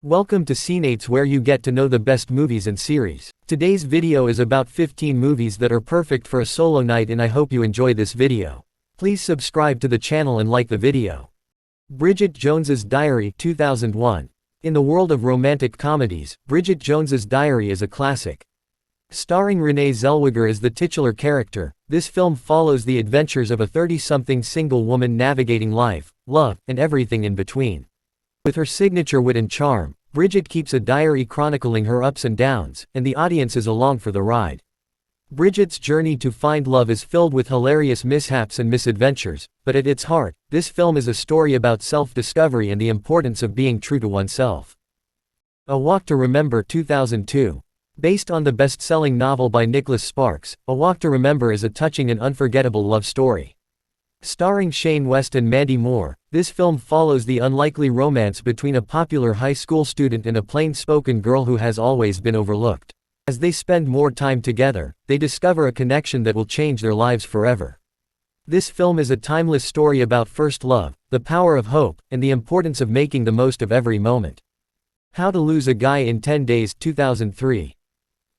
Welcome to Cineights, where you get to know the best movies and series. Today's video is about 15 movies that are perfect for a solo night, and I hope you enjoy this video. Please subscribe to the channel and like the video. Bridget Jones's Diary 2001. In the world of romantic comedies, Bridget Jones's Diary is a classic. Starring Renee Zellweger as the titular character, this film follows the adventures of a 30-something single woman navigating life, love, and everything in between. With her signature wit and charm, Bridget keeps a diary chronicling her ups and downs, and the audience is along for the ride. Bridget's journey to find love is filled with hilarious mishaps and misadventures, but at its heart, this film is a story about self-discovery and the importance of being true to oneself. A Walk to Remember 2002. Based on the best-selling novel by Nicholas Sparks, A Walk to Remember is a touching and unforgettable love story. Starring Shane West and Mandy Moore, this film follows the unlikely romance between a popular high school student and a plain-spoken girl who has always been overlooked. As they spend more time together, they discover a connection that will change their lives forever. This film is a timeless story about first love, the power of hope, and the importance of making the most of every moment. How to Lose a Guy in 10 Days 2003.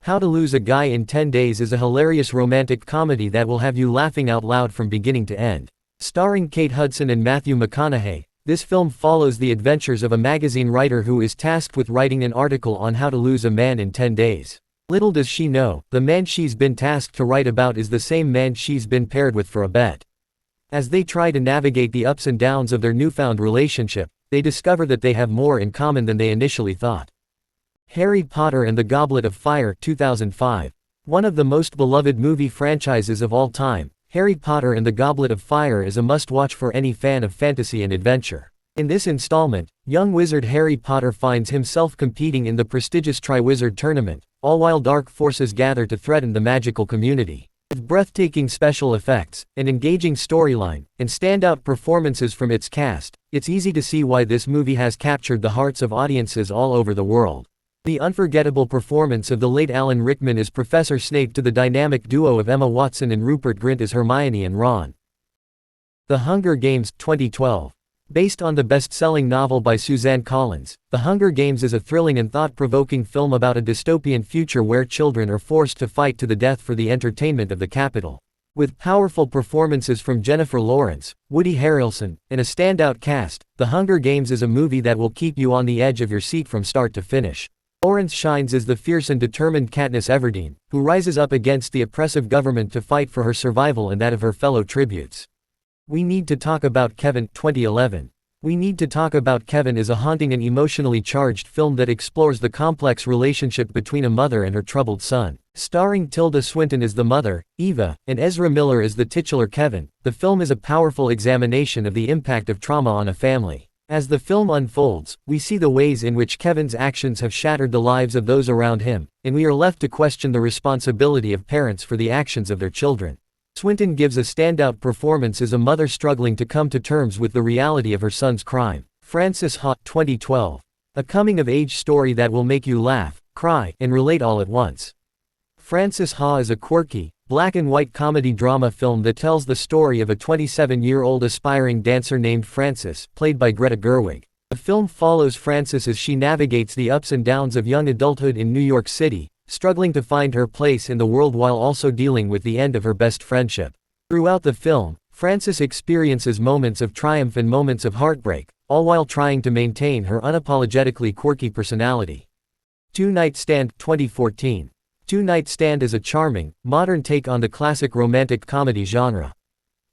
How to Lose a Guy in 10 Days is a hilarious romantic comedy that will have you laughing out loud from beginning to end. Starring Kate Hudson and Matthew McConaughey, this film follows the adventures of a magazine writer who is tasked with writing an article on how to lose a man in 10 days. Little does she know, the man she's been tasked to write about is the same man she's been paired with for a bet. As they try to navigate the ups and downs of their newfound relationship, they discover that they have more in common than they initially thought. Harry Potter and the Goblet of Fire 2005. One of the most beloved movie franchises of all time, Harry Potter and the Goblet of Fire is a must-watch for any fan of fantasy and adventure. In this installment, young wizard Harry Potter finds himself competing in the prestigious Triwizard Tournament, all while dark forces gather to threaten the magical community. With breathtaking special effects, an engaging storyline, and standout performances from its cast, it's easy to see why this movie has captured the hearts of audiences all over the world. The unforgettable performance of the late Alan Rickman as Professor Snape to the dynamic duo of Emma Watson and Rupert Grint as Hermione and Ron. The Hunger Games 2012. Based on the best-selling novel by Suzanne Collins, The Hunger Games is a thrilling and thought-provoking film about a dystopian future where children are forced to fight to the death for the entertainment of the capital. With powerful performances from Jennifer Lawrence, Woody Harrelson, and a standout cast, The Hunger Games is a movie that will keep you on the edge of your seat from start to finish. Lawrence shines as the fierce and determined Katniss Everdeen, who rises up against the oppressive government to fight for her survival and that of her fellow tributes. We Need to Talk About Kevin 2011. We Need to Talk About Kevin is a haunting and emotionally charged film that explores the complex relationship between a mother and her troubled son. Starring Tilda Swinton as the mother, Eva, and Ezra Miller as the titular Kevin, the film is a powerful examination of the impact of trauma on a family. As the film unfolds, we see the ways in which Kevin's actions have shattered the lives of those around him, and we are left to question the responsibility of parents for the actions of their children. Swinton gives a standout performance as a mother struggling to come to terms with the reality of her son's crime. Frances Ha 2012. A coming-of-age story that will make you laugh, cry, and relate all at once. Frances Ha is a quirky, black-and-white comedy drama film that tells the story of a 27-year-old aspiring dancer named Frances, played by Greta Gerwig. The film follows Frances as she navigates the ups and downs of young adulthood in New York City, struggling to find her place in the world while also dealing with the end of her best friendship. Throughout the film, Frances experiences moments of triumph and moments of heartbreak, all while trying to maintain her unapologetically quirky personality. Two Night Stand 2014. Two Night Stand is a charming, modern take on the classic romantic comedy genre.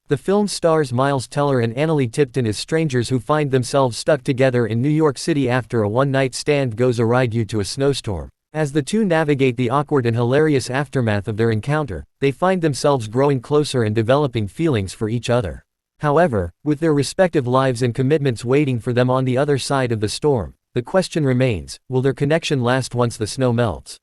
The film stars Miles Teller and Annalee Tipton as strangers who find themselves stuck together in New York City after a one-night stand goes awry due to a snowstorm. As the two navigate the awkward and hilarious aftermath of their encounter, they find themselves growing closer and developing feelings for each other. However, with their respective lives and commitments waiting for them on the other side of the storm, the question remains, will their connection last once the snow melts?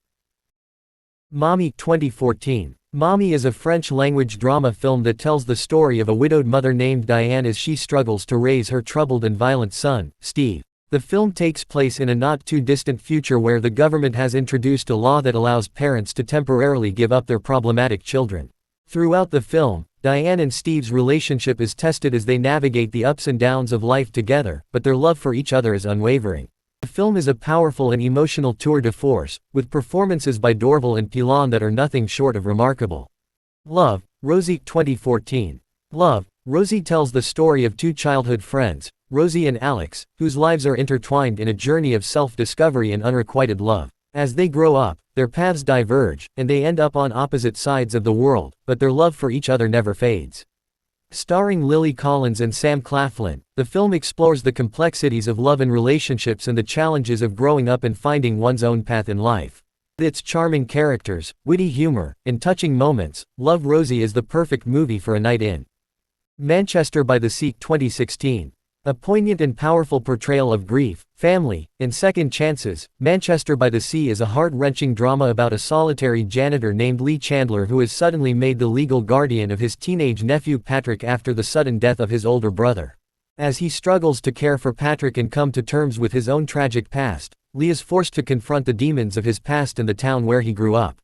Mommy 2014. Mommy is a French-language drama film that tells the story of a widowed mother named Diane as she struggles to raise her troubled and violent son, Steve. The film takes place in a not-too-distant future where the government has introduced a law that allows parents to temporarily give up their problematic children. Throughout the film, Diane and Steve's relationship is tested as they navigate the ups and downs of life together, but their love for each other is unwavering. The film is a powerful and emotional tour de force, with performances by Dorval and Pilon that are nothing short of remarkable. Love, Rosie 2014. Love, Rosie tells the story of two childhood friends, Rosie and Alex, whose lives are intertwined in a journey of self-discovery and unrequited love. As they grow up, their paths diverge, and they end up on opposite sides of the world, but their love for each other never fades. Starring Lily Collins and Sam Claflin, the film explores the complexities of love and relationships and the challenges of growing up and finding one's own path in life. With its charming characters, witty humor, and touching moments, Love, Rosie is the perfect movie for a night in. Manchester by the Sea 2016. A poignant and powerful portrayal of grief, family, and second chances, Manchester by the Sea is a heart-wrenching drama about a solitary janitor named Lee Chandler who is suddenly made the legal guardian of his teenage nephew Patrick after the sudden death of his older brother. As he struggles to care for Patrick and come to terms with his own tragic past, Lee is forced to confront the demons of his past in the town where he grew up.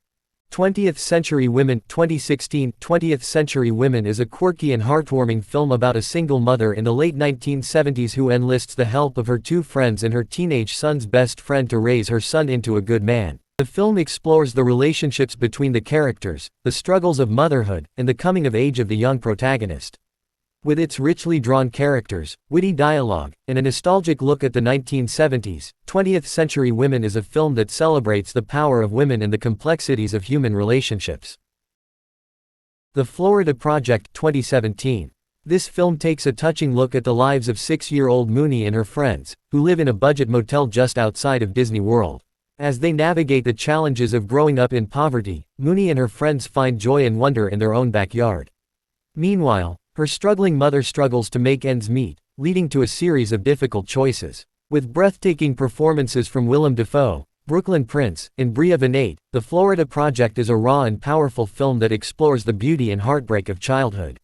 20th Century Women 2016. 20th Century Women is a quirky and heartwarming film about a single mother in the late 1970s who enlists the help of her two friends and her teenage son's best friend to raise her son into a good man. The film explores the relationships between the characters, the struggles of motherhood, and the coming of age of the young protagonist. With its richly drawn characters, witty dialogue, and a nostalgic look at the 1970s, 20th Century Women is a film that celebrates the power of women and the complexities of human relationships. The Florida Project 2017. This film takes a touching look at the lives of 6-year-old Mooney and her friends, who live in a budget motel just outside of Disney World. As they navigate the challenges of growing up in poverty, Mooney and her friends find joy and wonder in their own backyard. Meanwhile, her struggling mother struggles to make ends meet, leading to a series of difficult choices. With breathtaking performances from Willem Dafoe, Brooklyn Prince, and Bria Vinate, The Florida Project is a raw and powerful film that explores the beauty and heartbreak of childhood.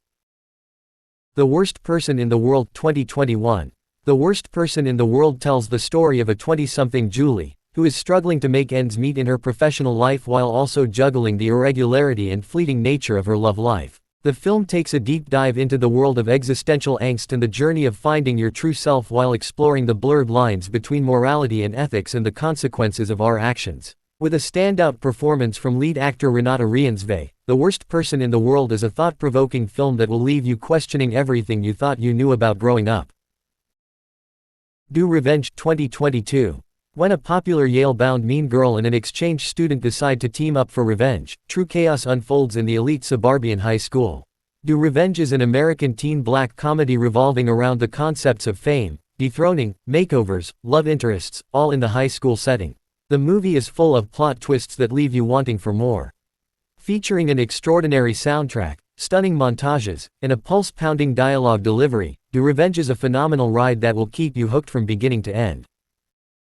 The Worst Person in the World 2021. The Worst Person in the World tells the story of a 20-something Julie, who is struggling to make ends meet in her professional life while also juggling the irregularity and fleeting nature of her love life. The film takes a deep dive into the world of existential angst and the journey of finding your true self while exploring the blurred lines between morality and ethics and the consequences of our actions. With a standout performance from lead actor Renata Riensve, The Worst Person in the World is a thought-provoking film that will leave you questioning everything you thought you knew about growing up. Do Revenge 2022. When a popular Yale-bound mean girl and an exchange student decide to team up for revenge, true chaos unfolds in the elite suburban high school. Do Revenge is an American teen black comedy revolving around the concepts of fame, dethroning, makeovers, love interests, all in the high school setting. The movie is full of plot twists that leave you wanting for more. Featuring an extraordinary soundtrack, stunning montages, and a pulse-pounding dialogue delivery, Do Revenge is a phenomenal ride that will keep you hooked from beginning to end.